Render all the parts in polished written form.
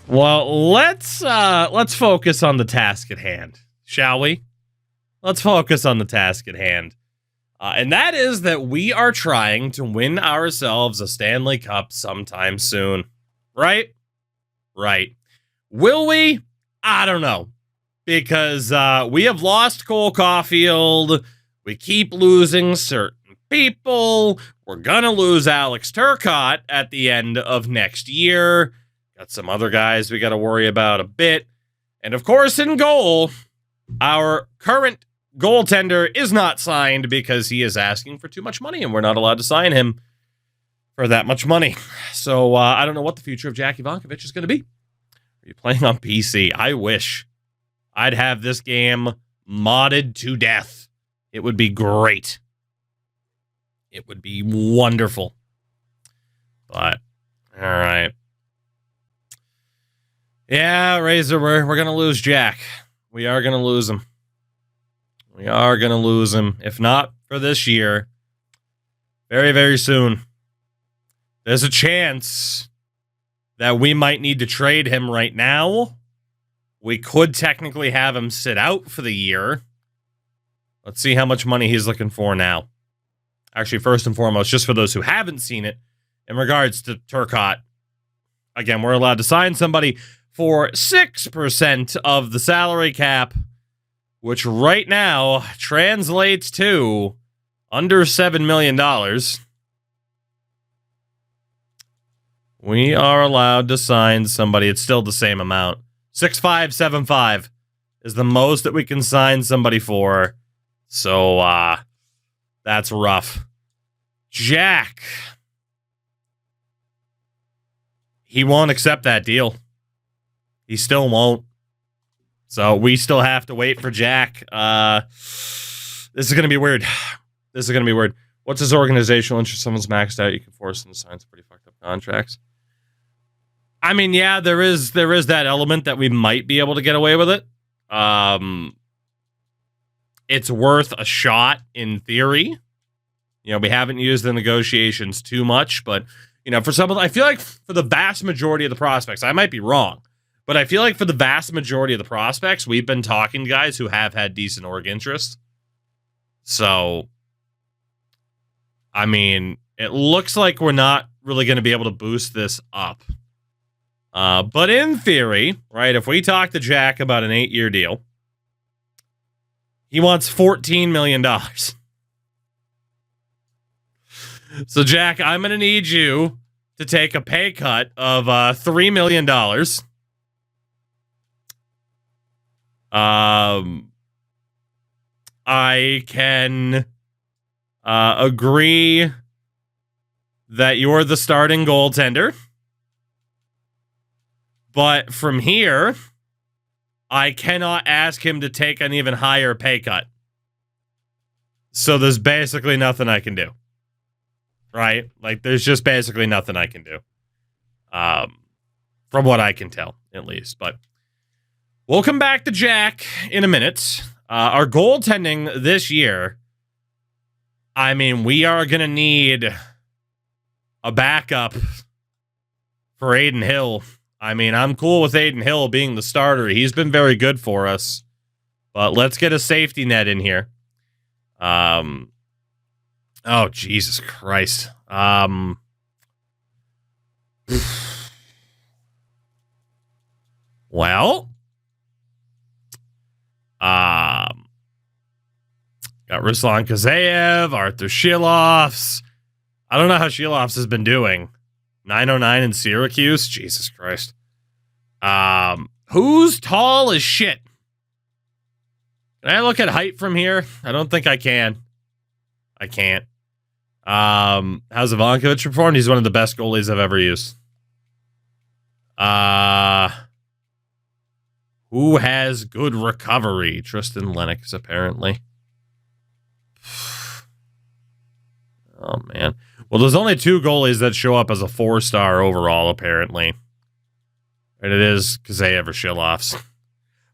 Well, let's focus on the task at hand, shall we? Let's focus on the task at hand. And that is that we are trying to win ourselves a Stanley Cup sometime soon. Right? Right. Will we? I don't know. Because we have lost Cole Caulfield. We keep losing certain people. We're going to lose Alex Turcotte at the end of next year. Got some other guys we got to worry about a bit. And of course, in goal, our current goaltender is not signed because he is asking for too much money, and we're not allowed to sign him for that much money. So I don't know what the future of Jack Ivankovich is going to be. Are you playing on PC? I wish I'd have this game modded to death. It would be great. It would be wonderful. But, all right. Yeah, Razor, we're going to lose Jack. We are going to lose him. We are going to lose him. If not for this year, very, very soon. There's a chance that we might need to trade him right now. We could technically have him sit out for the year. Let's see how much money he's looking for now. Actually, first and foremost, just for those who haven't seen it, in regards to Turcotte, again, we're allowed to sign somebody for 6% of the salary cap, which right now translates to under $7 million. We are allowed to sign somebody. It's still the same amount. 6,575 is the most that we can sign somebody for. So, that's rough. Jack. He won't accept that deal. He still won't. So we still have to wait for Jack. This is going to be weird. This is going to be weird. What's his organizational interest? Someone's maxed out. You can force him to sign some pretty fucked up contracts. I mean, yeah, there is that element that we might be able to get away with it. It's worth a shot in theory. You know, we haven't used the negotiations too much, but, you know, for some of I feel like for the vast majority of the prospects, I might be wrong, but I feel like for the vast majority of the prospects, we've been talking to guys who have had decent org interest. So, I mean, it looks like we're not really going to be able to boost this up. But in theory, right, if we talk to Jack about an 8-year deal, he wants $14 million. So, Jack, I'm going to need you to take a pay cut of $3 million. I can agree that you're the starting goaltender. But from here, I cannot ask him to take an even higher pay cut. So there's basically nothing I can do. Right? Like, there's just basically nothing I can do. From what I can tell, at least. But we'll come back to Jack in a minute. Our goaltending this year, I mean, we are going to need a backup for Adin Hill. I mean, I'm cool with Adin Hill being the starter. He's been very good for us. But let's get a safety net in here. Oh, Jesus Christ. Well, got Ruslan Kazayev, Arthur Shilovs. I don't know how Shilovs has been doing. 909 in Syracuse? Jesus Christ. Who's tall as shit? Can I look at height from here? I don't think I can. I can't. How's Ivankovich performed? He's one of the best goalies I've ever used. Who has good recovery? Tristan Lennox, apparently. Oh, man. Well, there's only 2 goalies that show up as a 4-star overall, apparently. And it is Kazayev or Shilovs.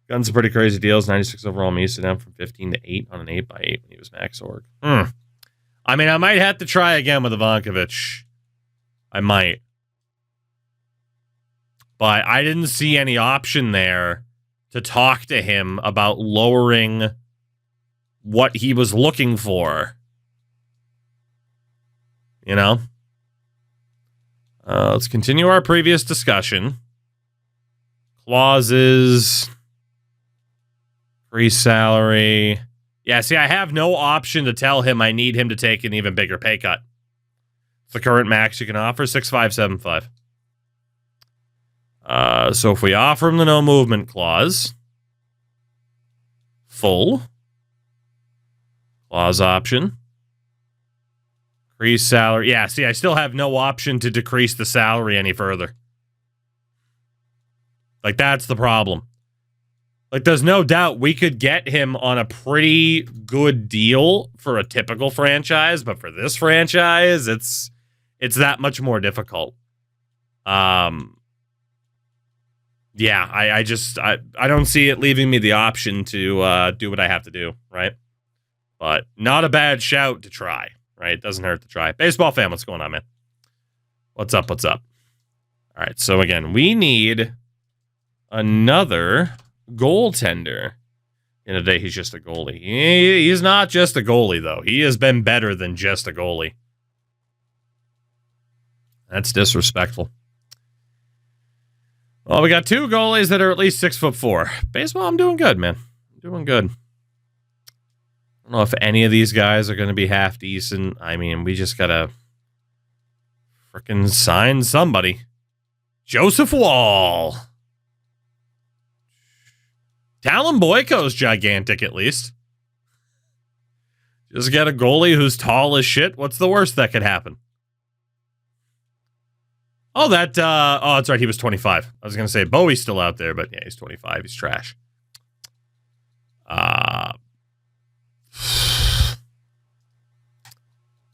Gotten some pretty crazy deals. 96 overall Misa down from 15 to 8 on an 8x8 when he was max org. I mean, I might have to try again with Ivankovich. I might. But I didn't see any option there to talk to him about lowering what he was looking for. You know? Let's continue our previous discussion. Clauses. Free salary. Yeah, see, I have no option to tell him I need him to take an even bigger pay cut. It's the current max you can offer, 6,575. So if we offer him the no movement clause, full clause option, increase salary. Yeah, see, I still have no option to decrease the salary any further. Like, that's the problem. Like, there's no doubt we could get him on a pretty good deal for a typical franchise, but for this franchise, it's that much more difficult. Yeah, I don't see it leaving me the option to do what I have to do, right? But not a bad shout to try, right? It doesn't hurt to try. Baseball fan, what's going on, man? What's up? All right, so again, we need another goaltender. In a day, he's just a goalie. He's not just a goalie, though. He has been better than just a goalie. That's disrespectful. Well, we got two goalies that are at least 6'4". Baseball, I'm doing good, man. I'm doing good. I don't know if any of these guys are going to be half decent. I mean, we just got to freaking sign somebody. Joseph Wall. Talon Boyko's gigantic, at least. Just get a goalie who's tall as shit. What's the worst that could happen? Oh, that's right. He was 25. I was going to say Bowie's still out there, but yeah, he's 25. He's trash.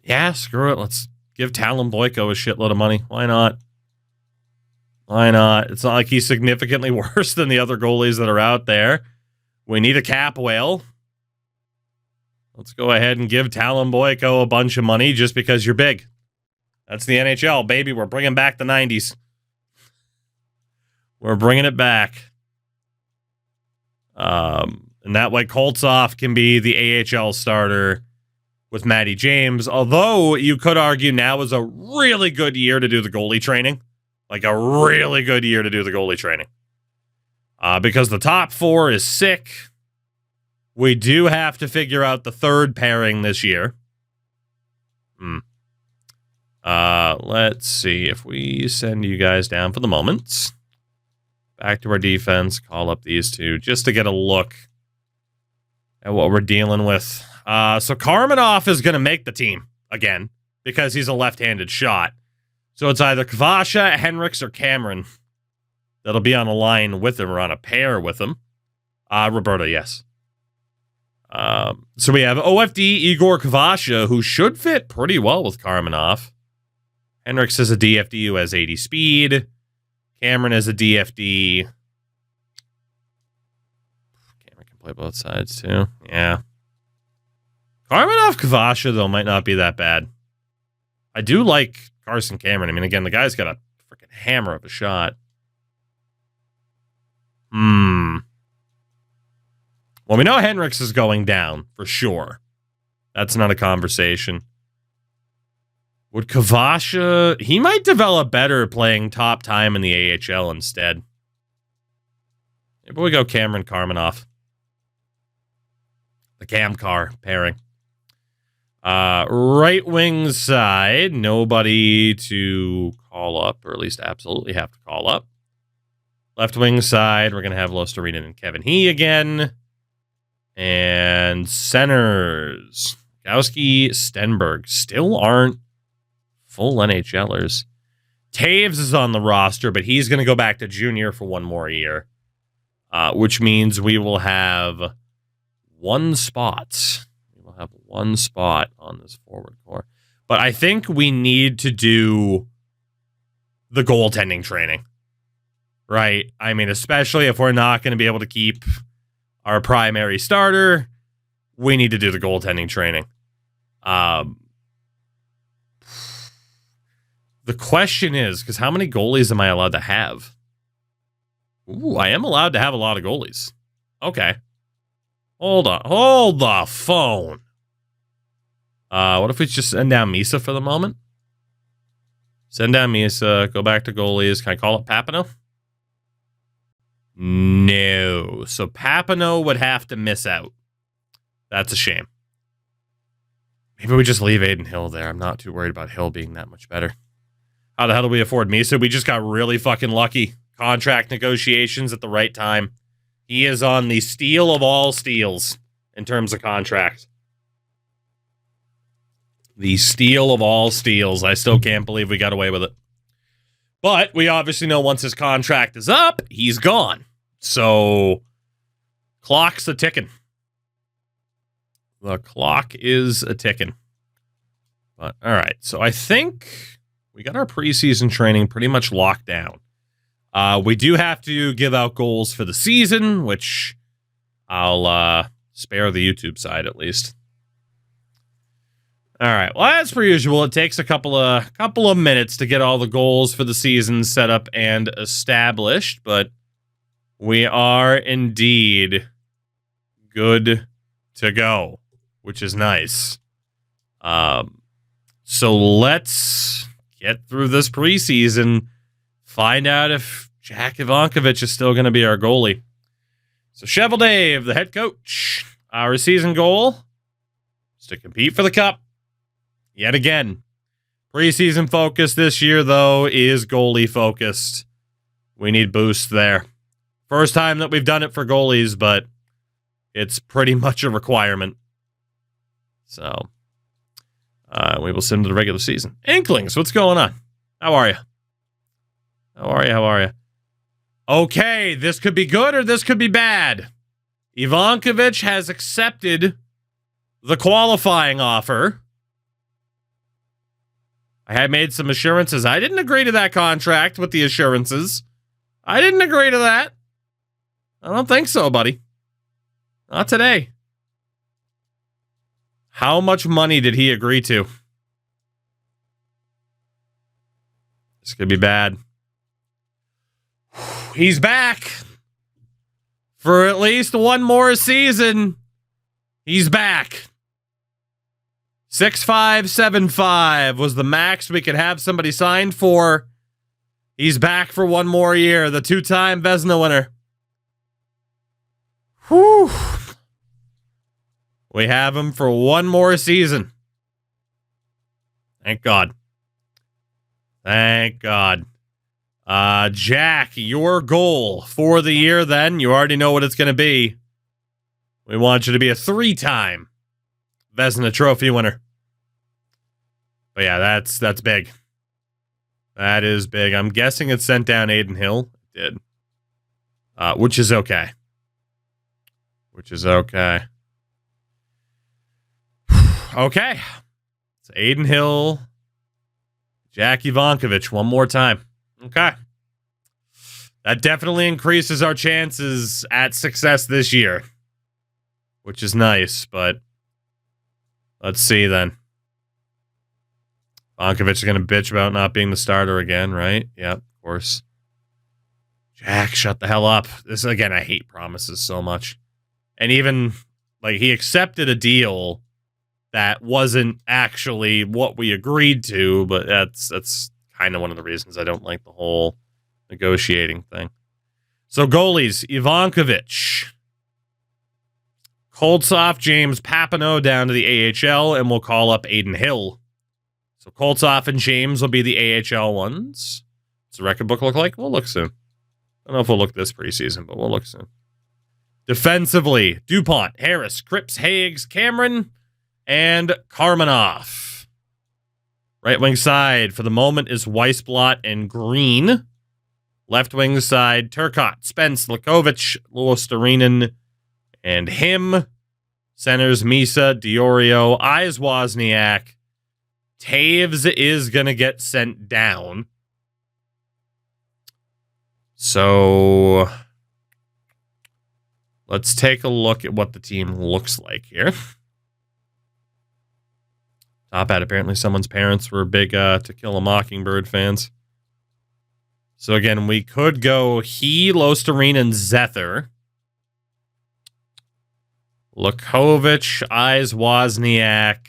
Yeah, screw it. Let's give Talon Boyko a shitload of money. Why not? It's not like he's significantly worse than the other goalies that are out there. We need a cap whale. Let's go ahead and give Talon Boyko a bunch of money just because you're big. That's the NHL, baby. We're bringing back the 90s. We're bringing it back. And that way Koltsov can be the AHL starter with Matty James. Although you could argue now is a really good year to do the goalie training. Like a really good year to do the goalie training. Because the top four is sick. We do have to figure out the third pairing this year. Let's see if we send you guys down for the moment. Back to our defense. Call up these two just to get a look at what we're dealing with. So Karmanoff is going to make the team again because he's a left-handed shot. So it's either Kvasha, Henriks, or Cameron that'll be on a line with him or on a pair with him. Roberta, yes. So we have OFD Igor Kvasha, who should fit pretty well with Karmanoff. Henriks is a DFD who has 80 speed. Cameron is a DFD. Cameron can play both sides, too. Yeah. Karmanoff Kvasha, though, might not be that bad. I do like Carson Cameron. I mean, again, the guy's got a freaking hammer of a shot. Well, we know Henriks is going down, for sure. That's not a conversation. Would Kvasha... He might develop better playing top time in the AHL instead. Maybe we go Cameron Karmanoff. The Cam Car pairing. Right wing side, nobody to call up, or at least absolutely have to call up. Left wing side, we're going to have Losterinen and Kevin He again. And centers, Gowski, Stenberg, still aren't full NHLers. Taves is on the roster, but he's going to go back to junior for one more year, which means we will have one spot. We'll have one spot on this forward core. But I think we need to do the goaltending training, right? I mean, especially if we're not going to be able to keep our primary starter, we need to do the goaltending training. The question is, because how many goalies am I allowed to have? Ooh, I am allowed to have a lot of goalies. Okay. Hold on. Hold the phone. What if we just send down Misa for the moment? Send down Misa. Go back to goalies. Can I call it Papineau? No. So Papineau would have to miss out. That's a shame. Maybe we just leave Aiden Hill there. I'm not too worried about Hill being that much better. How the hell do we afford Misa? We just got really fucking lucky. Contract negotiations at the right time. He is on the steal of all steals in terms of contract. The steal of all steals. I still can't believe we got away with it. But we obviously know once his contract is up, he's gone. So, clock's a ticking. The clock is a ticking. But, all right. So, I think we got our preseason training pretty much locked down. We do have to give out goals for the season, which I'll spare the YouTube side at least. All right. Well, as per usual, it takes a couple of minutes to get all the goals for the season set up and established, but we are indeed good to go, which is nice. So let's get through this preseason, find out if Jack Ivankovic is still going to be our goalie. So Cheval Dave, the head coach, our season goal is to compete for the cup. Yet again, preseason focus this year, though, is goalie focused. We need boost there. First time that we've done it for goalies, but it's pretty much a requirement. So, we will send to the regular season. Inklings, what's going on? How are you? How are you? Okay, this could be good or this could be bad. Ivankovic has accepted the qualifying offer. I had made some assurances. I didn't agree to that contract with the assurances. I didn't agree to that. I don't think so, buddy. Not today. How much money did he agree to? This could be bad. He's back. For at least one more season. He's back. 6,575 was the max we could have somebody signed for. He's back for one more year. The two-time Vezina winner. Whew. We have him for one more season. Thank God. Thank God. Jack, your goal for the year then, you already know what it's going to be. We want you to be a three-time Vezina Trophy winner. But yeah, that's big. That is big. I'm guessing it sent down Aiden Hill. It did. Which is okay. Okay. It's Aiden Hill, Jack Ivankovic one more time. Okay. That definitely increases our chances at success this year, which is nice, but let's see then. Ivankovic is going to bitch about not being the starter again, right? Yep, of course. Jack, shut the hell up. This, again, I hate promises so much. And even, like, he accepted a deal that wasn't actually what we agreed to, but that's kind of one of the reasons I don't like the whole negotiating thing. So, goalies, Ivankovic. Koltsov, James Papineau down to the AHL, and we'll call up Aiden Hill. So Koltsov and James will be the AHL ones. What's the record book look like? We'll look soon. I don't know if we'll look this preseason, but we'll look soon. Defensively, DuPont, Harris, Cripps, Higgs, Cameron, and Karmanoff. Right wing side, for the moment, is Weissblatt and Green. Left wing side, Turcotte, Spence, Lakovic, Luostarinen, and him. Centers, Misa, Diorio, Eyes Wozniak. Taves is going to get sent down. So let's take a look at what the team looks like here. Top hat, apparently someone's parents were big To Kill a Mockingbird fans. So again, we could go he, Losterine, and Zether. Lukovic, Eyes, Wozniak.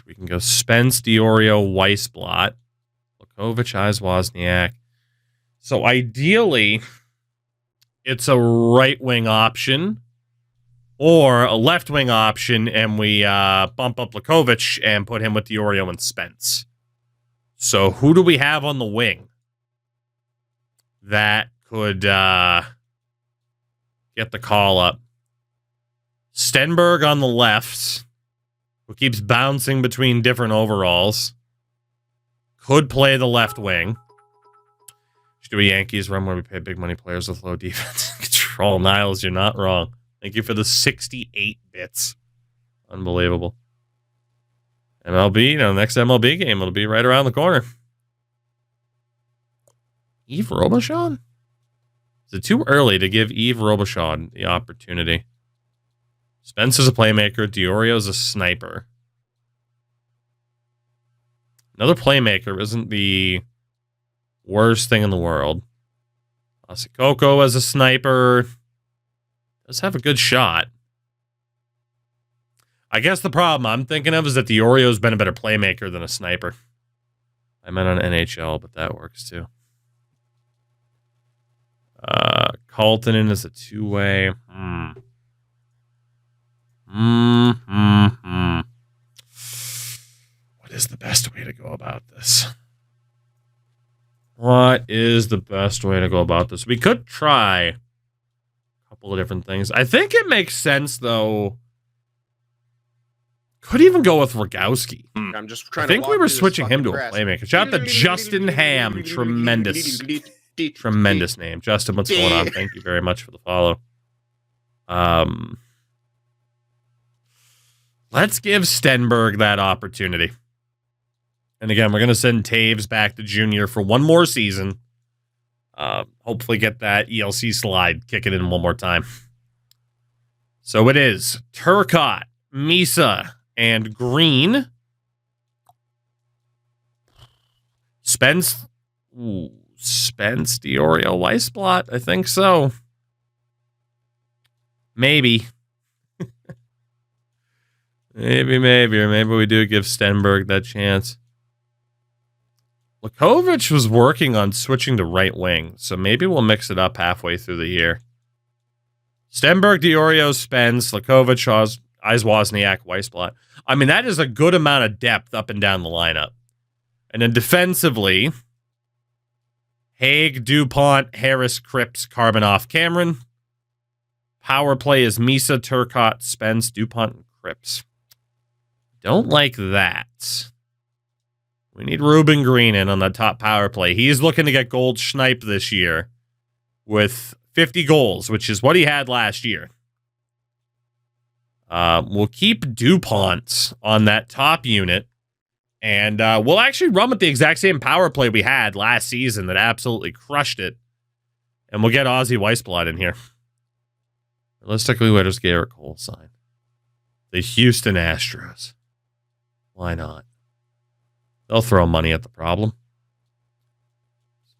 We can go Spence, Diorio, Weissblot. Lukovic, Eyes, Wozniak. So ideally, it's a right-wing option or a left-wing option, and we bump up Lukovic and put him with Diorio and Spence. So who do we have on the wing that could get the call up? Stenberg on the left, who keeps bouncing between different overalls, could play the left wing. Should do a Yankees run where we pay big money players with low defense control. Niles, you're not wrong. Thank you for the 68 bits. Unbelievable. MLB, next MLB game, it'll be right around the corner. Yves Robichaud? Is it too early to give Yves Robichaud the opportunity? Spence is a playmaker. Diorio's a sniper. Another playmaker isn't the worst thing in the world. Asakoko as a sniper does have a good shot. I guess the problem I'm thinking of is that Diorio's been a better playmaker than a sniper. I meant on NHL, but that works too. Coltonen is a two-way. What is the best way to go about this? What is the best way to go about this? We could try a couple of different things. I think it makes sense, though. Could even go with Rogowski. I'm just trying I think to we were switching him to a playmaker. Shout out to Justin Ham. Tremendous name. Justin, what's going on? Thank you very much for the follow. Let's give Stenberg that opportunity. And again, we're going to send Taves back to junior for one more season. Hopefully get that ELC slide, kick it in one more time. So it is Turcotte, Misa, and Green. Spence, Diorio, Weissblot. I think so. Maybe. Maybe we do give Stenberg that chance. Lukovic was working on switching to right wing, so maybe we'll mix it up halfway through the year. Stenberg, Diorio, Spence, Lukovic, Eyes, Wozniak, Weissblot. I mean, that is a good amount of depth up and down the lineup. And then defensively, Haig, DuPont, Harris, Cripps, Karbanoff, Cameron. Power play is Misa, Turcotte, Spence, DuPont, and Cripps. Don't like that. We need Ruben Green in on the top power play. He's looking to get Gold Schneip this year with 50 goals, which is what he had last year. We'll keep DuPont on that top unit. And we'll actually run with the exact same power play we had last season that absolutely crushed it. And we'll get Ozzy Weissblot in here. Realistically, where does Garrett Cole sign? The Houston Astros. Why not? They'll throw money at the problem.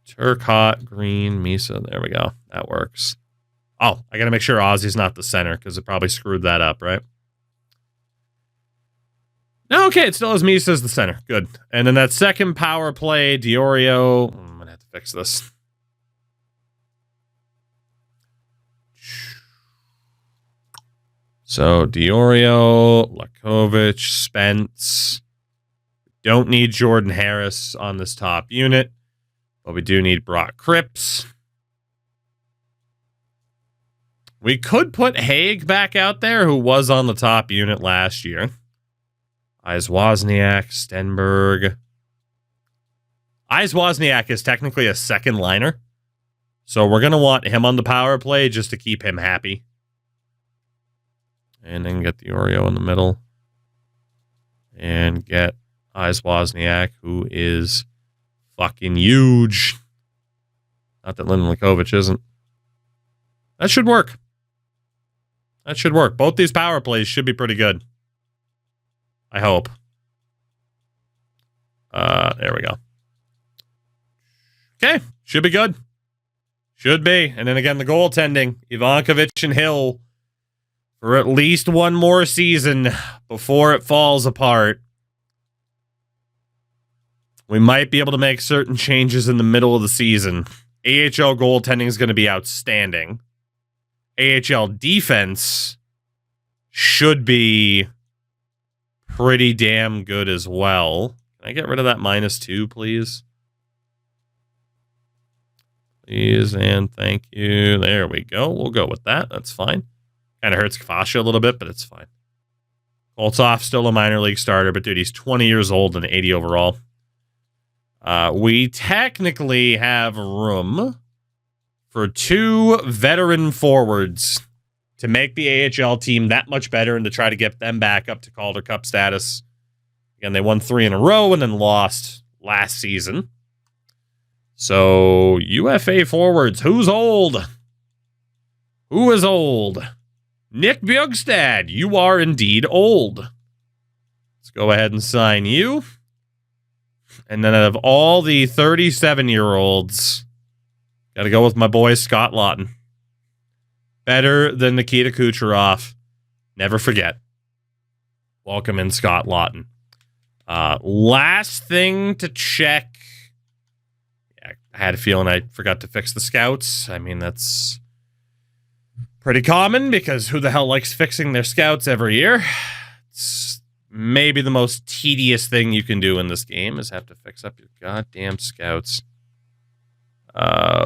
Turcotte, Green, Misa. There we go. That works. Oh, I got to make sure Ozzy's not the center because it probably screwed that up, right? No, okay. It still has Misa as the center. Good. And then that second power play, Diorio. I'm going to have to fix this. So, Diorio, Lukovic, Spence. Don't need Jordan Harris on this top unit, but we do need Brock Cripps. We could put Haig back out there, who was on the top unit last year. Eyes Wozniak, Stenberg. Eyes Wozniak is technically a second liner, so we're going to want him on the power play just to keep him happy. And then get the Oreo in the middle. And get Eyes Wozniak, who is fucking huge. Not that Lyndon Lukovic isn't. That should work. That should work. Both these power plays should be pretty good. I hope. There we go. Okay, should be good. Should be. And then again, the goaltending, Ivankovic and Hill for at least one more season before it falls apart. We might be able to make certain changes in the middle of the season. AHL goaltending is going to be outstanding. AHL defense should be pretty damn good as well. Can I get rid of that -2, please? Please and thank you. There we go. We'll go with that. That's fine. Kind of hurts Kafasha a little bit, but it's fine. Koltsov, still a minor league starter, but dude, he's 20 years old and 80 overall. We technically have room for 2 veteran forwards to make the AHL team that much better and to try to get them back up to Calder Cup status. Again, they won 3 in a row and then lost last season. So, UFA forwards, who's old? Who is old? Nick Bjugstad, you are indeed old. Let's go ahead and sign you. And then out of all the 37-year-olds, got to go with my boy Scott Laughton. Better than Nikita Kucherov. Never forget. Welcome in, Scott Laughton. Last thing to check. Yeah, I had a feeling I forgot to fix the scouts. I mean, that's pretty common because who the hell likes fixing their scouts every year? It's maybe the most tedious thing you can do in this game is have to fix up your goddamn scouts.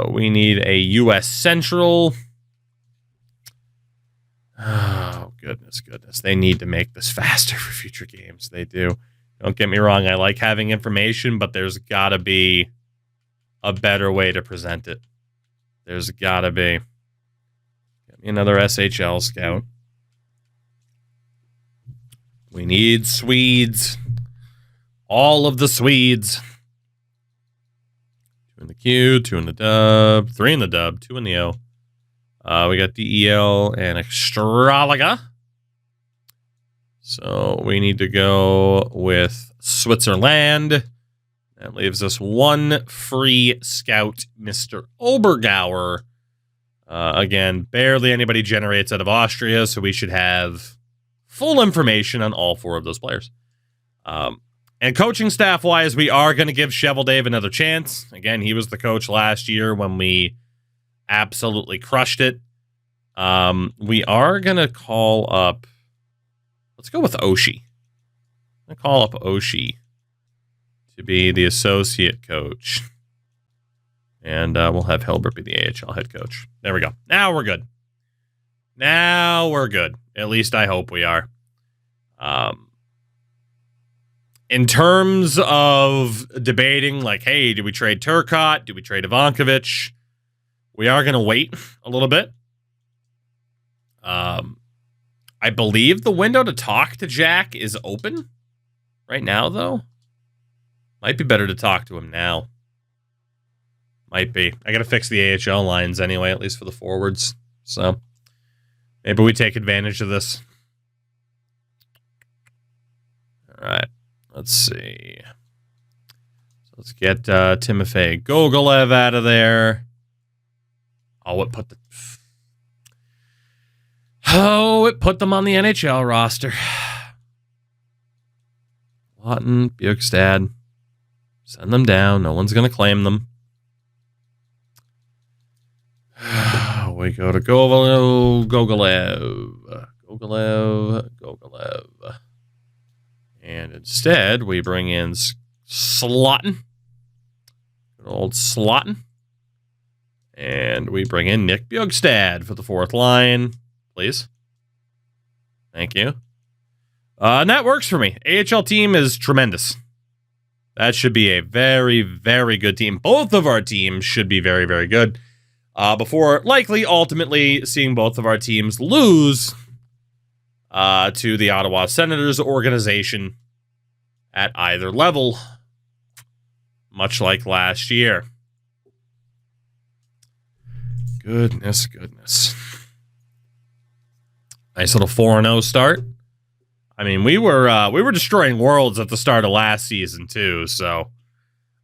We need a U.S. Central. Oh, goodness. They need to make this faster for future games. They do. Don't get me wrong. I like having information, but there's got to be a better way to present it. There's got to be. Get me another SHL scout. We need Swedes. All of the Swedes. 2 in the Q, 2 in the dub, 3 in the dub, 2 in the O. We got DEL and Extralaga. So we need to go with Switzerland. That leaves us 1 free scout, Mr. Obergauer. Again, barely anybody generates out of Austria, so we should have full information on all 4 of those players. And coaching staff-wise, we are going to give Shovel Dave another chance. Again, he was the coach last year when we absolutely crushed it. We are going to call up... Let's go with Oshie. I'm going to call up Oshie to be the associate coach. And we'll have Hilbert be the AHL head coach. There we go. Now we're good. Now we're good. At least I hope we are. In terms of debating, like, hey, do we trade Turcotte? Do we trade Ivankovic? We are going to wait a little bit. I believe the window to talk to Jack is open right now, though. Might be better to talk to him now. Might be. I got to fix the AHL lines anyway, at least for the forwards. So maybe we take advantage of this. All right. Let's see. So let's get Timofey Gogolev out of there. Oh, it put them on the NHL roster. Laughton, Bjugstad. Send them down. No one's going to claim them. We go to Gogolev. And instead, we bring in Slotton. Good old Slotton. And we bring in Nick Bjugstad for the 4th line. Please. Thank you. And that works for me. AHL team is tremendous. That should be a very, very good team. Both of our teams should be very, very good. Before likely ultimately seeing both of our teams lose to the Ottawa Senators organization at either level, much like last year. Goodness. Nice little 4-0 start. I mean, we were destroying worlds at the start of last season too, so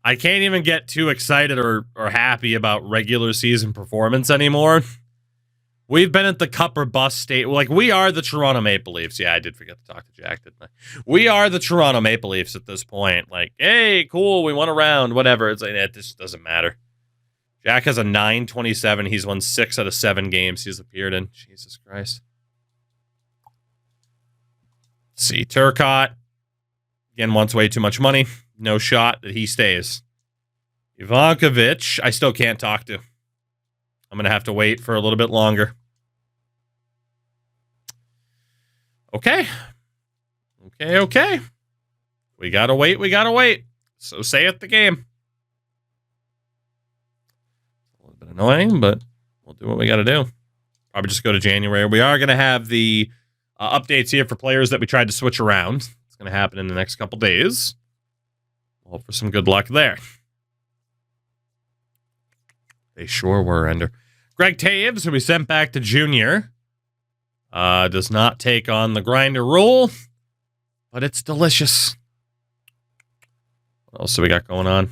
I can't even get too excited or happy about regular season performance anymore. We've been at the cup or bust state. Like, we are the Toronto Maple Leafs. Yeah, I did forget to talk to Jack, didn't I? We are the Toronto Maple Leafs at this point. Like, hey, cool, we won a round, whatever. It's like, it just doesn't matter. Jack has a 927. He's won 6 out of 7 games he's appeared in. Jesus Christ. Let's see, Turcotte, again, wants way too much money. No shot that he stays. Ivankovic, I still can't talk to. I'm going to have to wait for a little bit longer. Okay. Okay. We got to wait. So say it the game. A little bit annoying, but we'll do what we got to do. Probably just go to January. We are going to have the updates here for players that we tried to switch around. It's going to happen in the next couple days. We'll hope for some good luck there. They sure were, Ender. Greg Taves, who we sent back to junior, does not take on the grinder rule, but it's delicious. What else do we got going on?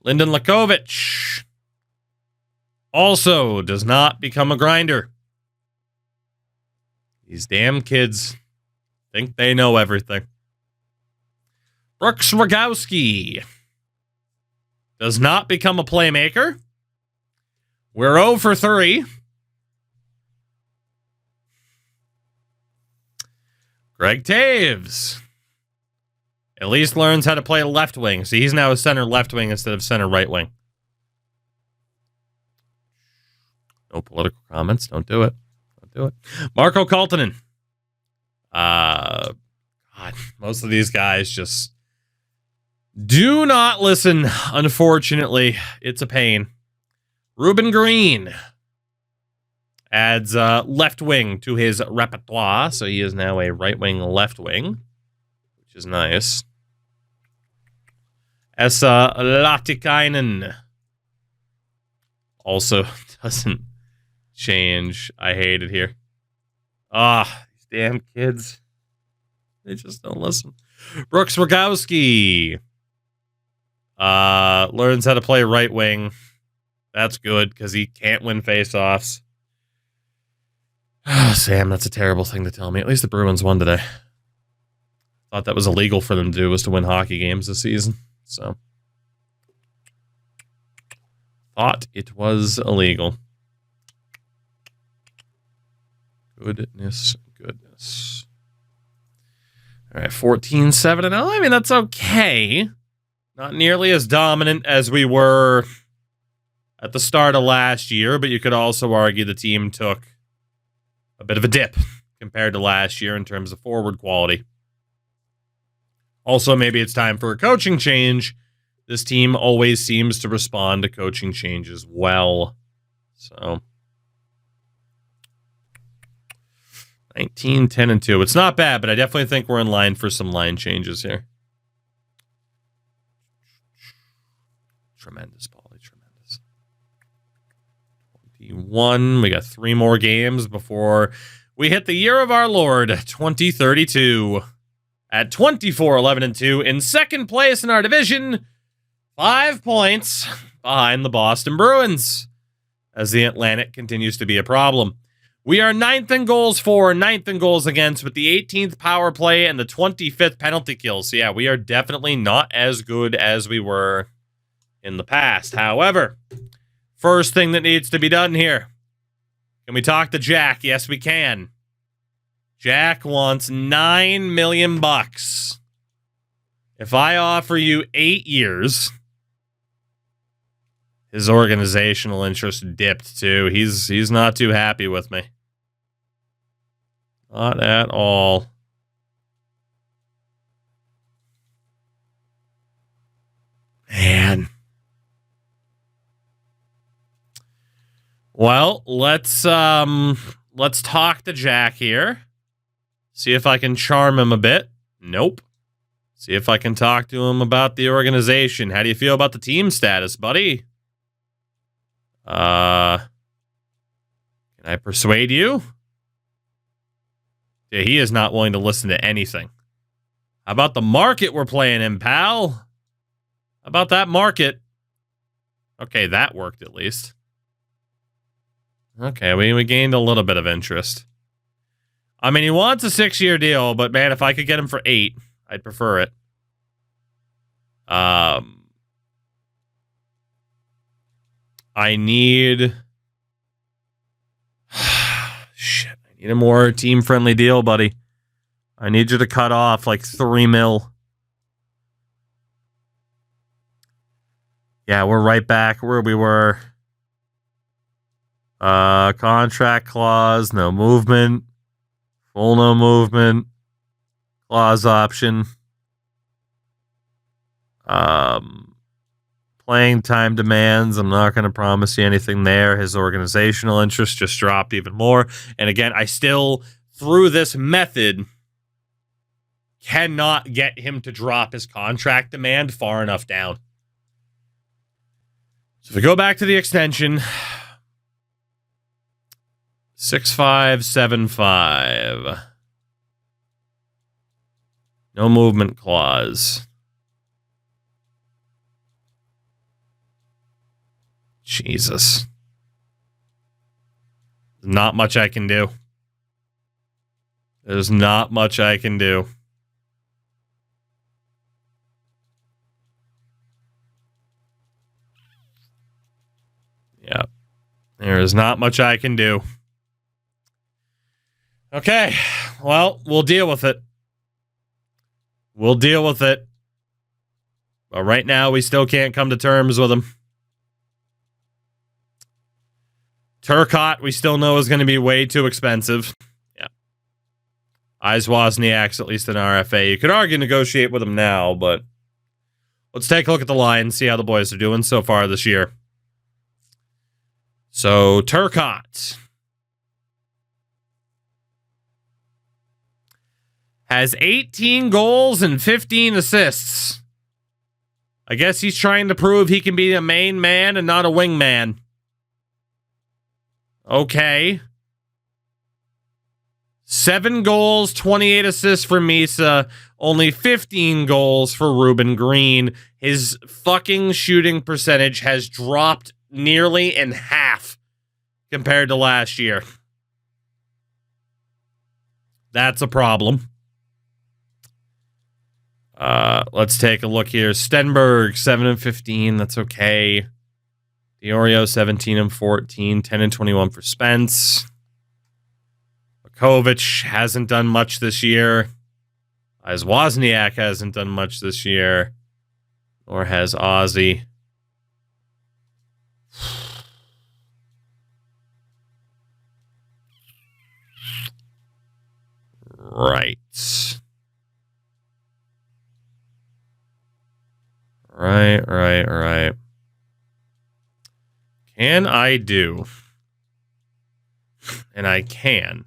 Lyndon Lakovic also does not become a grinder. These damn kids think they know everything. Brooks Rogowski does not become a playmaker. We're 0 for 3. Greg Taves at least learns how to play left wing. See, he's now a center left wing instead of center right wing. No political comments. Don't do it. Marco Kaltonen. God, most of these guys just do not listen, unfortunately. It's a pain. Ruben Green adds left wing to his repertoire, so he is now a right wing, left wing, which is nice. Esa Latikainen also doesn't change. I hate it here. These damn kids. They just don't listen. Brooks Rogowski learns how to play right wing. That's good, because he can't win faceoffs. Sam, that's a terrible thing to tell me. At least the Bruins won today. Thought that was illegal for them to do, was to win hockey games this season. So, thought it was illegal. Goodness. All right, 14-7-0. I mean, that's okay. Not nearly as dominant as we were at the start of last year, but you could also argue the team took a bit of a dip compared to last year in terms of forward quality. Also, maybe it's time for a coaching change. This team always seems to respond to coaching changes well. So, 19-10-2. It's not bad, but I definitely think we're in line for some line changes here. Tremendous, Paulie. Tremendous. 21. We got 3 more games before we hit the year of our Lord, 2032. At 24-11-2 in second place in our division, 5 points behind the Boston Bruins, as the Atlantic continues to be a problem. We are 9th in goals for, 9th in goals against, with the 18th power play and the 25th penalty kills. So yeah, we are definitely not as good as we were in the past. However, first thing that needs to be done here. Can we talk to Jack? Yes, we can. Jack wants $9 million. If I offer you 8 years, his organizational interest dipped too. He's not too happy with me. Not at all. Man. Well, let's talk to Jack here. See if I can charm him a bit. Nope. See if I can talk to him about the organization. How do you feel about the team status, buddy? Can I persuade you? Yeah, he is not willing to listen to anything. How about the market we're playing in, pal? How about that market? Okay, that worked at least. Okay, we gained a little bit of interest. I mean, he wants a 6-year deal, but man, if I could get him for 8, I'd prefer it. I need... Shit, I need a more team-friendly deal, buddy. I need you to cut off like $3 million. Yeah, we're right back where we were. Contract clause, no movement. Full no movement. Clause option. Playing time demands. I'm not going to promise you anything there. His organizational interest just dropped even more. And again, I still, through this method, cannot get him to drop his contract demand far enough down. So if we go back to the extension, 6.575. No movement clause. Jesus. Not much I can do. There's not much I can do. Yeah. There is not much I can do. Okay. Well, we'll deal with it. We'll deal with it. But right now, we still can't come to terms with him. Turcotte, we still know is going to be way too expensive. Yeah. Wozniak's at least an RFA. You could argue negotiate with him now, but let's take a look at the line and see how the boys are doing so far this year. So, Turcotte has 18 goals and 15 assists. I guess he's trying to prove he can be a main man and not a wing man. Okay. 7 goals, 28 assists for Misa. Only 15 goals for Ruben Green. His fucking shooting percentage has dropped nearly in half compared to last year. That's a problem. Let's take a look here. Stenberg, 7 and 15. That's okay. Diorio, 17 and 14. 10 and 21 for Spence. Kovac hasn't done much this year. As Wozniak hasn't done much this year. Nor has Ozzy. Right. Right. Can I do? And I can.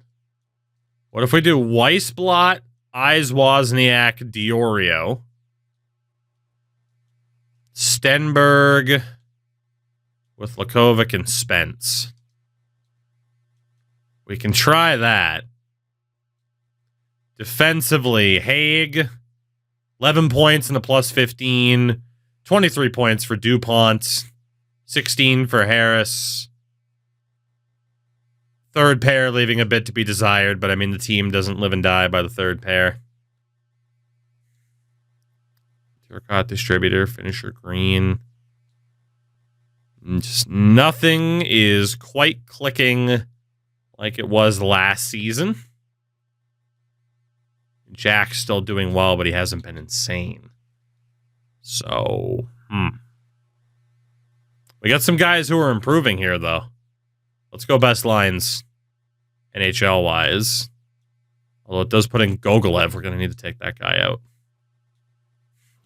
What if we do Weissblatt, Wozniak, Diorio, Stenberg with Lakovic and Spence? We can try that. Defensively, Haig, 11 points and a plus 15. 23 points for DuPont. 16 for Harris. Third pair leaving a bit to be desired, but I mean, the team doesn't live and die by the third pair. Turcotte distributor, finisher Green. Just nothing is quite clicking like it was last season. Jack's still doing well, but he hasn't been insane. So, we got some guys who are improving here, though. Let's go best lines, NHL-wise. Although it does put in Gogolev. We're going to need to take that guy out.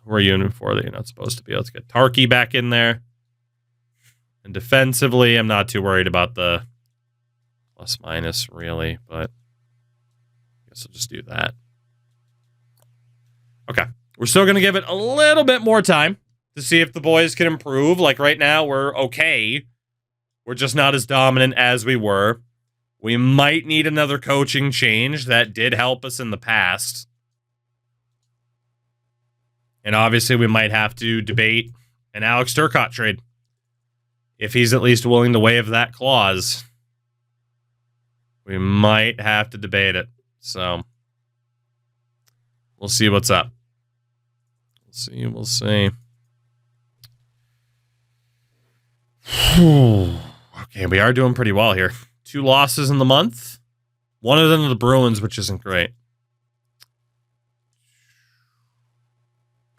Who are you in for that you're not supposed to be? Let's get Tarky back in there. And defensively, I'm not too worried about the plus-minus, really. But I guess I'll just do that. Okay. We're still going to give it a little bit more time to see if the boys can improve. Like right now, we're okay. We're just not as dominant as we were. We might need another coaching change. That did help us in the past. And obviously, we might have to debate an Alex Turcotte trade. If he's at least willing to waive that clause, we might have to debate it. So, we'll see what's up. We'll see. Okay, we are doing pretty well here. 2 losses in the month. One of them to the Bruins, which isn't great.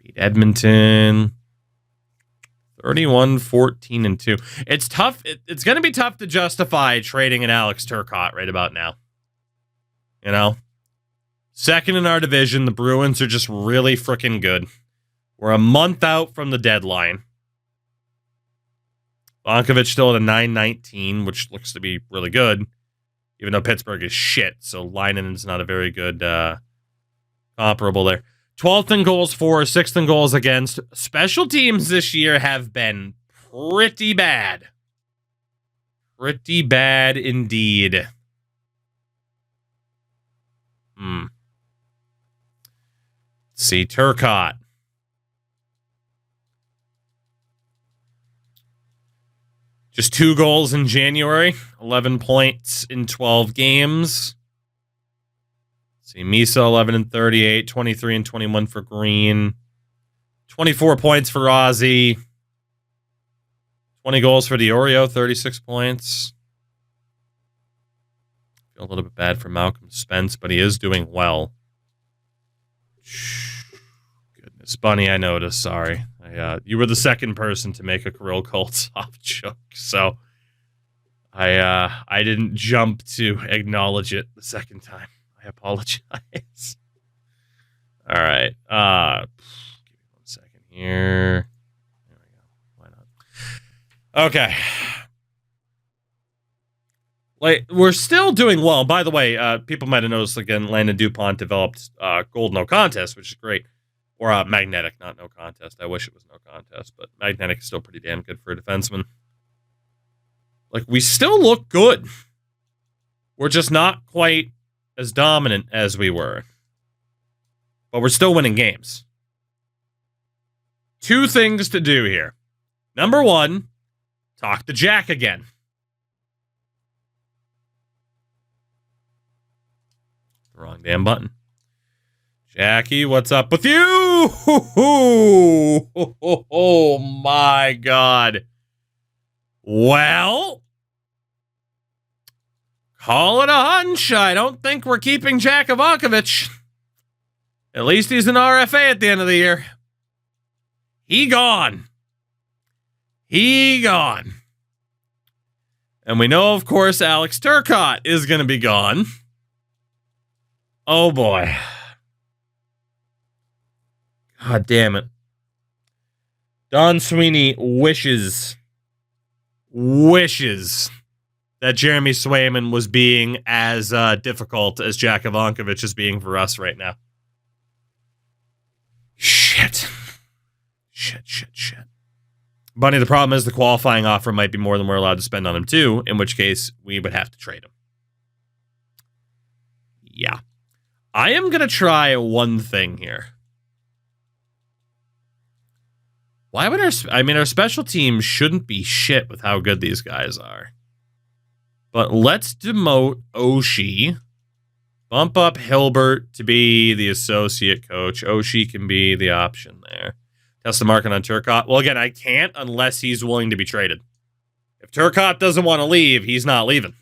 Beat Edmonton. 31-14-2. It's tough. It's going to be tough to justify trading an Alex Turcotte right about now. You know? Second in our division, the Bruins are just really freaking good. We're a month out from the deadline. Vankovich still at a 919, which looks to be really good, even though Pittsburgh is shit. So Leinen's not a very good comparable there. 12th in goals for, 6th in goals against. Special teams this year have been pretty bad. Pretty bad indeed. Let's see, Turcotte. Just 2 goals in January, 11 points in 12 games. Let's see, Misa 11-38, 23-21 for Green, 24 points for Ozzy, 20 goals for Diorio, 36 points. Feel a little bit bad for Malcolm Spence, but he is doing well. Goodness, Bunny, I noticed. Sorry. You were the second person to make a Kirill Koltsov joke, so I didn't jump to acknowledge it the second time. I apologize. All right. Give me 1 second here. There we go. Why not? Okay. Like, we're still doing well. By the way, people might have noticed, again, Landon DuPont developed Gold No Contest, which is great. Or Magnetic, not No Contest. I wish it was No Contest, but Magnetic is still pretty damn good for a defenseman. Like, we still look good. We're just not quite as dominant as we were. But we're still winning games. 2 things to do here. Number 1, talk to Jack again. Wrong damn button. Jackie, what's up with you? Oh my God. Well, call it a hunch. I don't think we're keeping Jack Ivankovich. At least he's an RFA at the end of the year. He gone. And we know, of course, Alex Turcotte is going to be gone. Oh boy. God damn it. Don Sweeney wishes that Jeremy Swayman was being as difficult as Jack Ivankovich is being for us right now. Shit. Bunny, the problem is the qualifying offer might be more than we're allowed to spend on him too, in which case we would have to trade him. Yeah. I am going to try one thing here. Why would our special teams shouldn't be shit with how good these guys are. But let's demote Oshie. Bump up Hilbert to be the associate coach. Oshie can be the option there. Test the market on Turcotte. Well, again, I can't unless he's willing to be traded. If Turcotte doesn't want to leave, he's not leaving.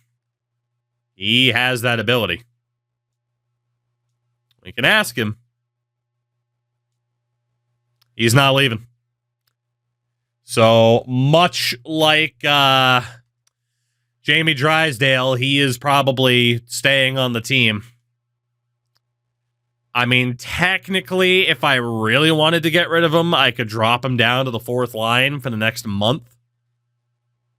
He has that ability. We can ask him. He's not leaving. So, much like Jamie Drysdale, he is probably staying on the team. I mean, technically, if I really wanted to get rid of him, I could drop him down to the 4th line for the next month.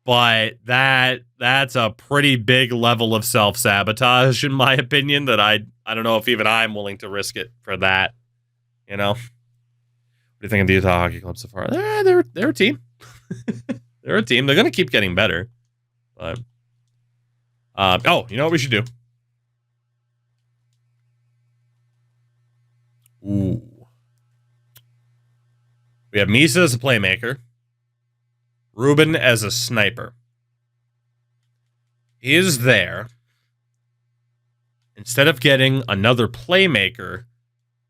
But that's a pretty big level of self-sabotage, in my opinion, that I don't know if even I'm willing to risk it for that. You know? What do you think of the Utah Hockey Club so far? They're a team. They're a team. They're going to keep getting better. But Oh, you know what we should do? Ooh. We have Misa as a playmaker. Ruben as a sniper. Is there, instead of getting another playmaker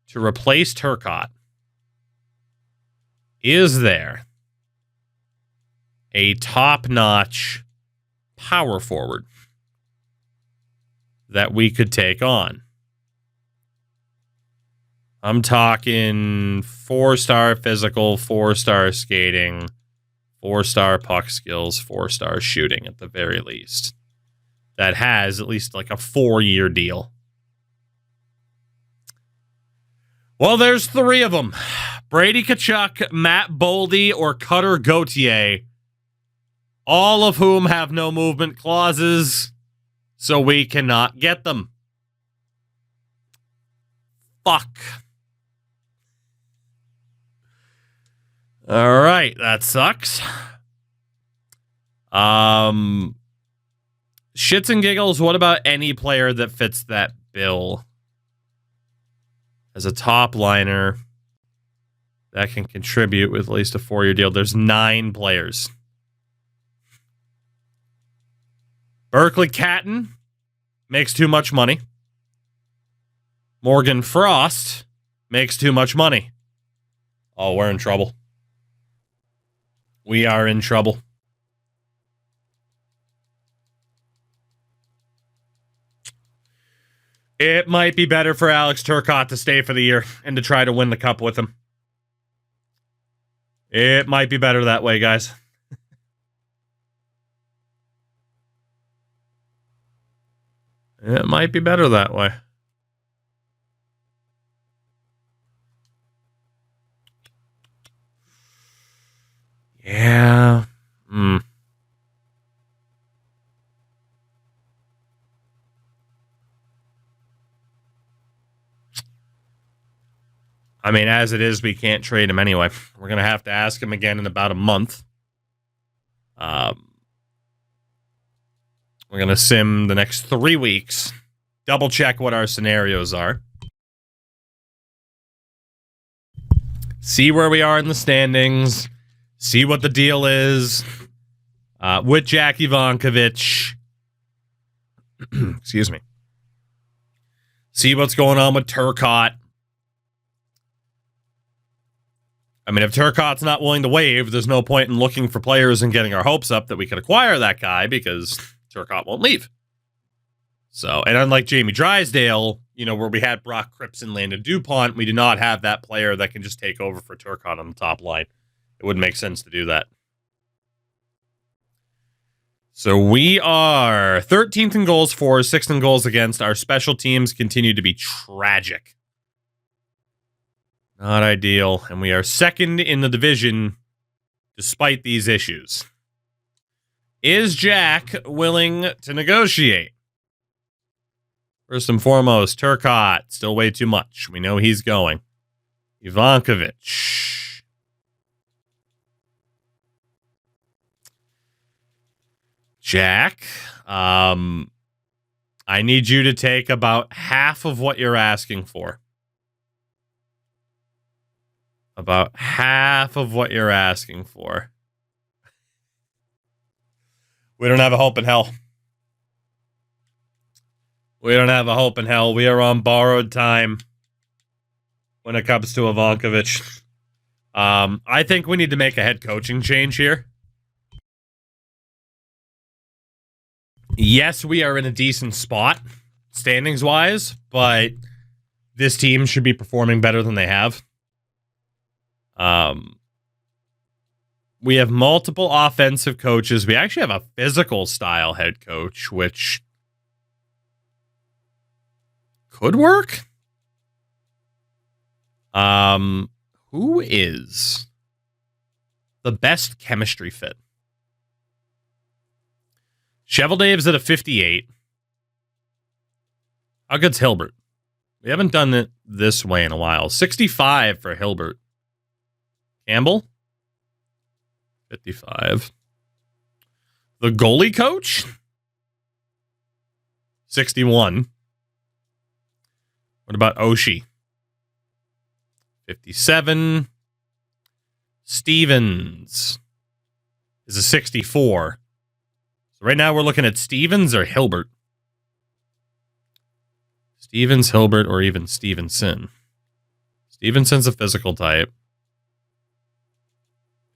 to replace Turcotte, is there a top-notch power forward that we could take on? I'm talking 4-star physical, 4-star skating, 4-star puck skills, 4-star shooting at the very least. That has at least like a 4-year deal. Well, there's 3 of them. Brady Tkachuk, Matt Boldy, or Cutter Gauthier. All of whom have no movement clauses, so we cannot get them. Fuck. All right, that sucks. Shits and giggles, what about any player that fits that bill? As a top liner that can contribute with at least a 4-year deal. There's 9 players. Berkeley Catton makes too much money. Morgan Frost makes too much money. Oh, we're in trouble. We are in trouble. It might be better for Alex Turcotte to stay for the year and to try to win the cup with him. It might be better that way, guys. It might be better that way. Yeah. I mean, as it is, we can't trade him anyway. We're going to have to ask him again in about a month. We're going to sim the next 3 weeks. Double check what our scenarios are. See where we are in the standings. See what the deal is with Jack Ivankovich. Excuse me. See what's going on with Turcotte. I mean, if Turcotte's not willing to waive, there's no point in looking for players and getting our hopes up that we could acquire that guy because Turcotte won't leave. So, and unlike Jamie Drysdale, where we had Brock Cripps and Landon DuPont, we do not have that player that can just take over for Turcotte on the top line. It wouldn't make sense to do that. So we are 13th in goals for, 6th in goals against. Our special teams continue to be tragic. Not ideal. And we are 2nd in the division despite these issues. Is Jack willing to negotiate? First and foremost, Turcotte, still way too much. We know he's going. Ivankovich. Jack, I need you to take about half of what you're asking for. About half of what you're asking for. We don't have a hope in hell. We don't have a hope in hell. We are on borrowed time when it comes to Ivankovich. I think we need to make a head coaching change here. Yes, we are in a decent spot, standings-wise, but this team should be performing better than they have. We have multiple offensive coaches. We actually have a physical style head coach, which could work. Who is the best chemistry fit? Cheveldave's at a 58. How good's Hilbert? We haven't done it this way in a while. 65 for Hilbert. Campbell? 55. The goalie coach? 61. What about Oshie? 57. Stevens is a 64. So right now we're looking at Stevens or Hilbert. Stevens, Hilbert, or even Stevenson. Stevenson's a physical type.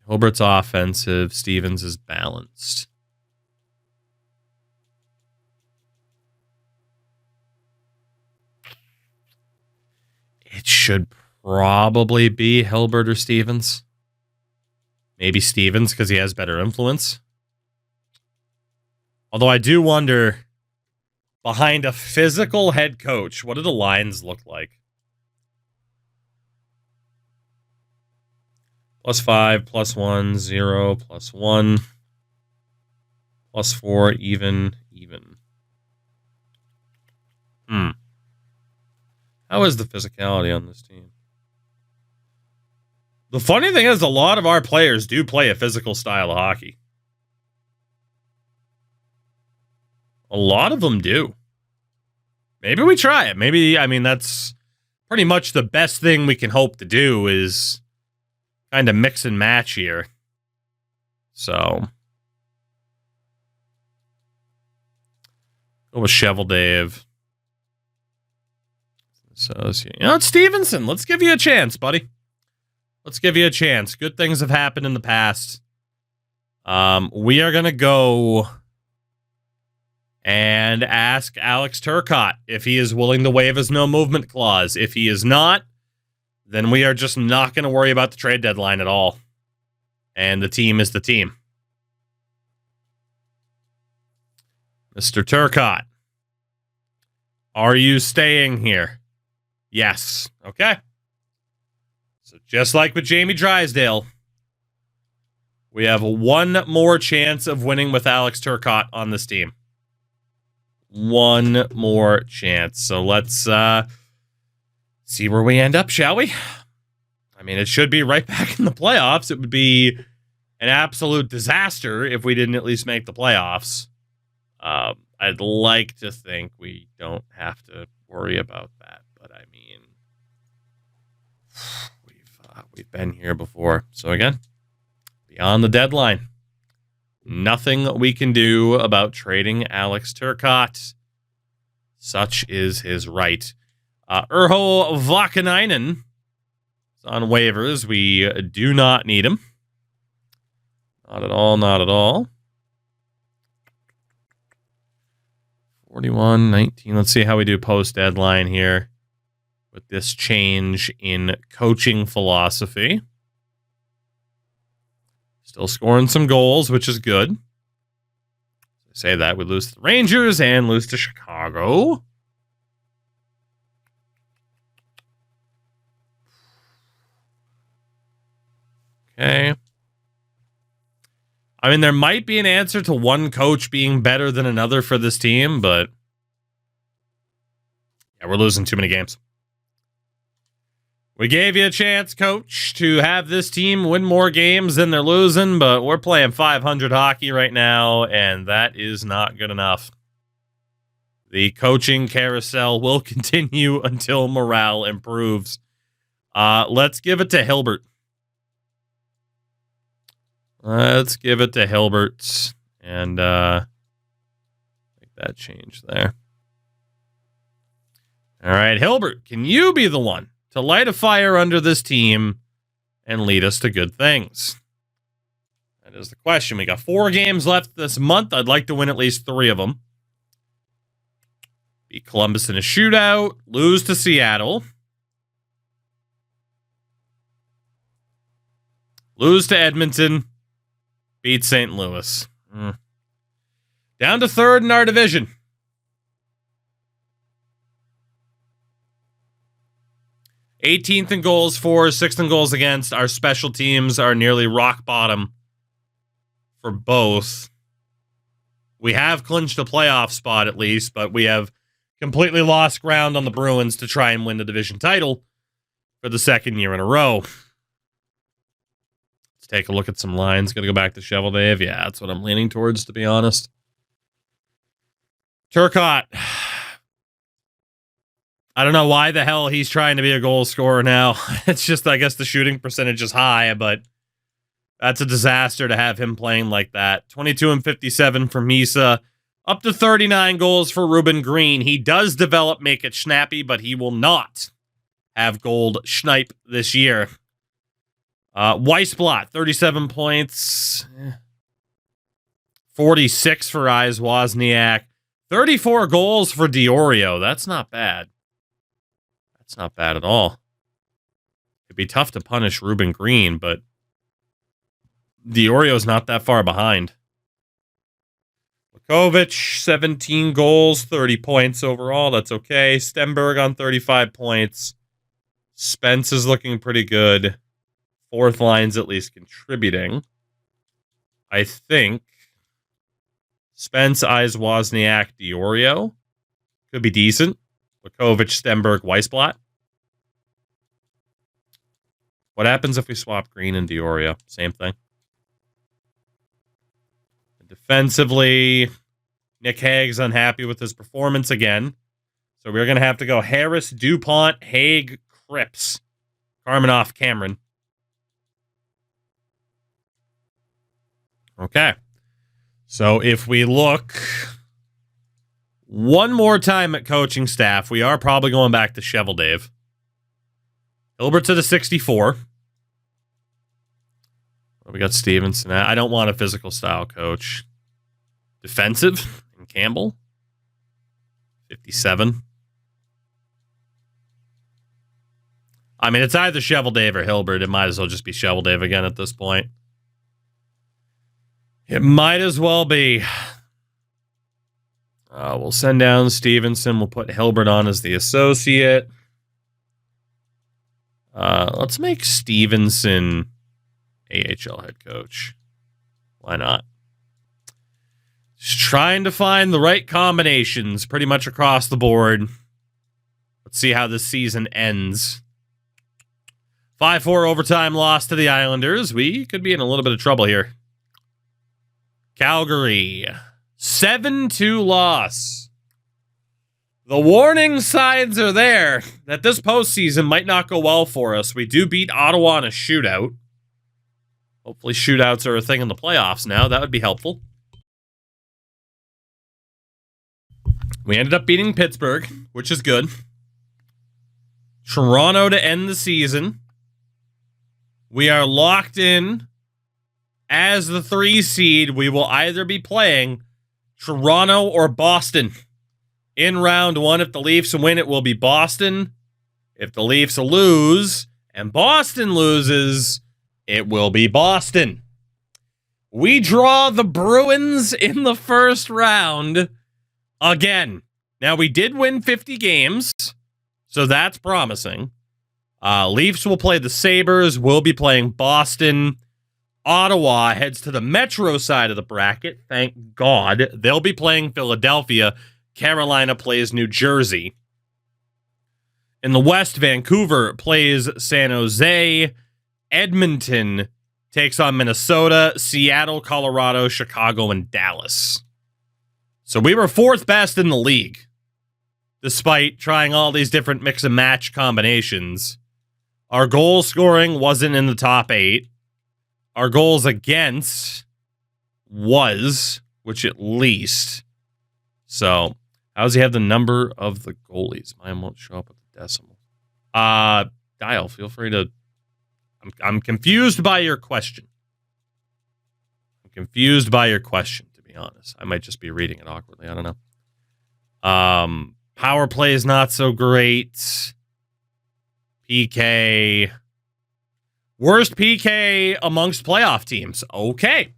Hilbert's offensive. Stevens is balanced. It should probably be Hilbert or Stevens. Maybe Stevens because he has better influence. Although I do wonder, behind a physical head coach, what do the lines look like? +5, +1, 0, +1, +4, even. How is the physicality on this team? The funny thing is, a lot of our players do play a physical style of hockey. A lot of them do. Maybe we try it. Maybe, I mean, that's pretty much the best thing we can hope to do is kind of mix and match here. So, go with Shovel Dave. So, you know, it's Stevenson. Let's give you a chance, buddy. Let's give you a chance. Good things have happened in the past. We are going to go and ask Alex Turcotte if he is willing to waive his no movement clause. If he is not, then we are just not going to worry about the trade deadline at all. And the team is the team. Mr. Turcotte, are you staying here? Yes. Okay. So just like with Jamie Drysdale, we have one more chance of winning with Alex Turcotte on this team. One more chance. So let's see where we end up, shall we? I mean, it should be right back in the playoffs. It would be an absolute disaster if we didn't at least make the playoffs. I'd like to think we don't have to worry about that, but I mean, we've been here before. So again, beyond the deadline, nothing we can do about trading Alex Turcotte. Such is his right. Urho Vakanainen is on waivers. We do not need him. Not at all, not at all. 41-19. Let's see how we do post-deadline here with this change in coaching philosophy. Still scoring some goals, which is good. I say that, we lose to the Rangers and lose to Chicago. Okay. I mean, there might be an answer to one coach being better than another for this team, but yeah, we're losing too many games. We gave you a chance, coach, to have this team win more games than they're losing, but we're playing 500 hockey right now, and that is not good enough. The coaching carousel will continue until morale improves. Let's give it to Hilbert. Let's give it to Hilbert and make that change there. All right, Hilbert, can you be the one to light a fire under this team and lead us to good things? That is the question. We got 4 games left this month. I'd like to win at least 3 of them. Beat Columbus in a shootout. Lose to Seattle. Lose to Edmonton. Beat St. Louis. Down to 3rd in our division. '18th in goals for, 6th in goals against. Our special teams are nearly rock bottom for both. We have clinched a playoff spot at least, but we have completely lost ground on the Bruins to try and win the division title for the 2nd year in a row. Take a look at some lines. Gonna go back to Shovel Dave. Yeah, that's what I'm leaning towards, to be honest. Turcotte, I don't know why the hell he's trying to be a goal scorer now. It's just, I guess the shooting percentage is high, but that's a disaster to have him playing like that. 22 and 57 for Misa. Up to 39 goals for Ruben Green. He does develop Make It Snappy, but he will not have gold schnipe this year. Weissblatt, 37 points. 46 for Eyes Wozniak. 34 goals for Diorio. That's not bad. That's not bad at all. It'd be tough to punish Ruben Green, but Diorio's not that far behind. Lukovic, 17 goals, 30 points overall. That's okay. Stenberg on 35 points. Spence is looking pretty good. Fourth line's at least contributing. I think Spence, Eyes, Wozniak, Diorio could be decent. Lukovic, Stenberg, Weissblatt. What happens if we swap Green and Diorio? Same thing. Defensively, Nick Hague's unhappy with his performance again. So we're going to have to go Harris, DuPont, Hague, Cripps, Karmanoff, Cameron. Okay. So if we look one more time at coaching staff, we are probably going back to Shovel Dave. Hilbert to the 64. We got Stevenson. I don't want a physical style coach. Defensive and Campbell. 57. I mean, it's either Shovel Dave or Hilbert. It might as well just be Shovel Dave again at this point. It might as well be. We'll send down Stevenson. We'll put Hilbert on as the associate. Let's make Stevenson AHL head coach. Why not? Just trying to find the right combinations pretty much across the board. Let's see how this season ends. 5-4 overtime loss to the Islanders. We could be in a little bit of trouble here. Calgary, 7-2 loss. The warning signs are there that this postseason might not go well for us. We do beat Ottawa in a shootout. Hopefully shootouts are a thing in the playoffs now. That would be helpful. We ended up beating Pittsburgh, which is good. Toronto to end the season. We are locked in as the 3 seed. We will either be playing Toronto or Boston in round 1. If the Leafs win, it will be Boston. If the Leafs lose and Boston loses, it will be Boston. We draw the Bruins in the first round again. Now, we did win 50 games, so that's promising. Leafs will play the Sabres. We'll be playing Boston. Ottawa heads to the Metro side of the bracket. Thank God. They'll be playing Philadelphia. Carolina plays New Jersey. In the West, Vancouver plays San Jose. Edmonton takes on Minnesota. Seattle, Colorado, Chicago, and Dallas. So we were 4th best in the league, despite trying all these different mix and match combinations. Our goal scoring wasn't in the top 8. Our goals against was, which at least. So, how does he have the number of the goalies? Mine won't show up with the decimal. Dial, feel free to. I'm confused by your question. I'm confused by your question, to be honest. I might just be reading it awkwardly. I don't know. Power play is not so great. PK. Worst PK amongst playoff teams. Okay.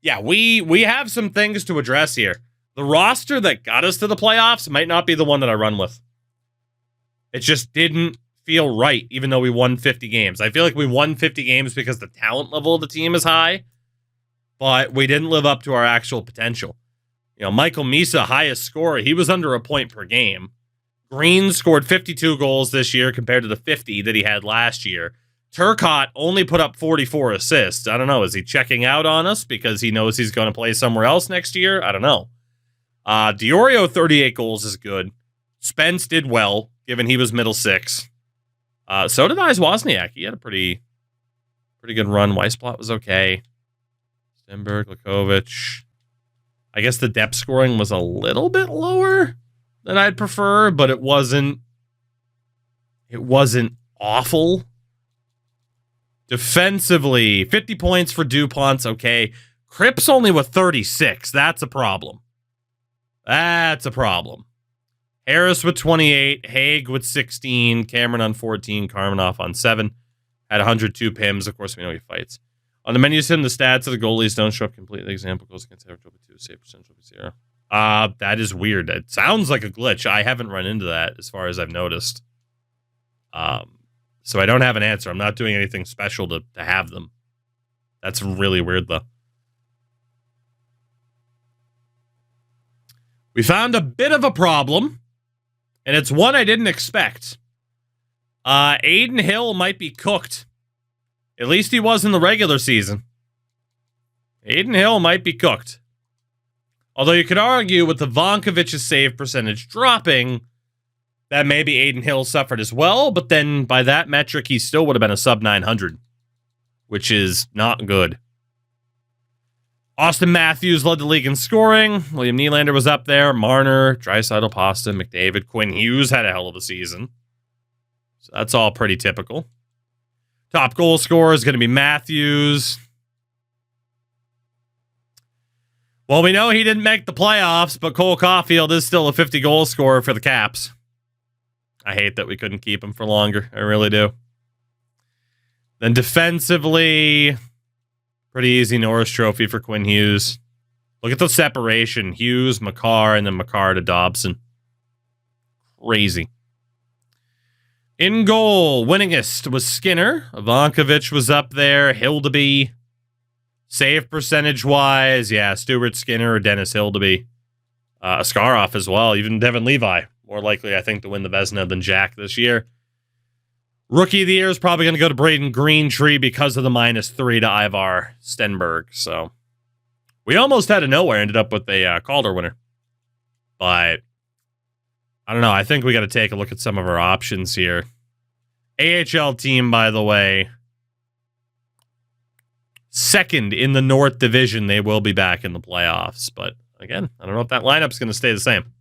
Yeah, we have some things to address here. The roster that got us to the playoffs might not be the one that I run with. It just didn't feel right, even though we won 50 games. I feel like we won 50 games because the talent level of the team is high, but we didn't live up to our actual potential. You know, Michael Misa, highest scorer, he was under a point per game. Green scored 52 goals this year compared to the 50 that he had last year. Turcotte only put up 44 assists. I don't know. Is he checking out on us because he knows he's going to play somewhere else next year? I don't know. Diorio, 38 goals is good. Spence did well. given he was middle six. So did Eyes Wozniak. He had a pretty good run. Weisblatt was okay. Stenberg, Lakovic. I guess the depth scoring was a little bit lower than I'd prefer, but it wasn't awful. Defensively, 50 points for DuPont's okay. Cripps only with 36. That's a problem. Harris with 28. Haig with 16. Cameron on 14. Karmanoff on 7. Had 102 PIMs. Of course, we know he fights. On the menu sim, the stats of the goalies don't show up completely. Example, goals against average over 2, save percentage over 0. That is weird. It sounds like a glitch. I haven't run into that as far as I've noticed. So I don't have an answer. I'm not doing anything special to have them. That's really weird, though. We found a bit of a problem, and it's one I didn't expect. Aiden Hill might be cooked. At least he was in the regular season. Aiden Hill might be cooked. Although you could argue with the Vonkovic's save percentage dropping, that maybe Aiden Hill suffered as well, but then by that metric, he still would have been a sub 900, which is not good. Austin Matthews led the league in scoring. William Nylander was up there. Marner, Draisaitl, Pasta, McDavid, Quinn Hughes had a hell of a season. So that's all pretty typical. Top goal scorer is going to be Matthews. Well, we know he didn't make the playoffs, but Cole Caulfield is still a 50-goal scorer for the Caps. I hate that we couldn't keep him for longer. I really do. Then defensively, pretty easy Norris Trophy for Quinn Hughes. Look at the separation. Hughes, Makar, and then Makar to Dobson. Crazy. In goal, winningest was Skinner. Ivankovic was up there. Hildeby. Save percentage-wise, yeah, Stuart Skinner or Dennis Hildeby. Askarov as well, even Devin Levi. More likely, I think, to win the Vezina than Jack this year. Rookie of the year is probably going to go to Braden Greentree because of the -3 to Ivar Stenberg. So we almost out of nowhere ended up with a Calder winner. But I don't know. I think we got to take a look at some of our options here. AHL team, by the way, second in the North Division. They will be back in the playoffs. But again, I don't know if that lineup's going to stay the same.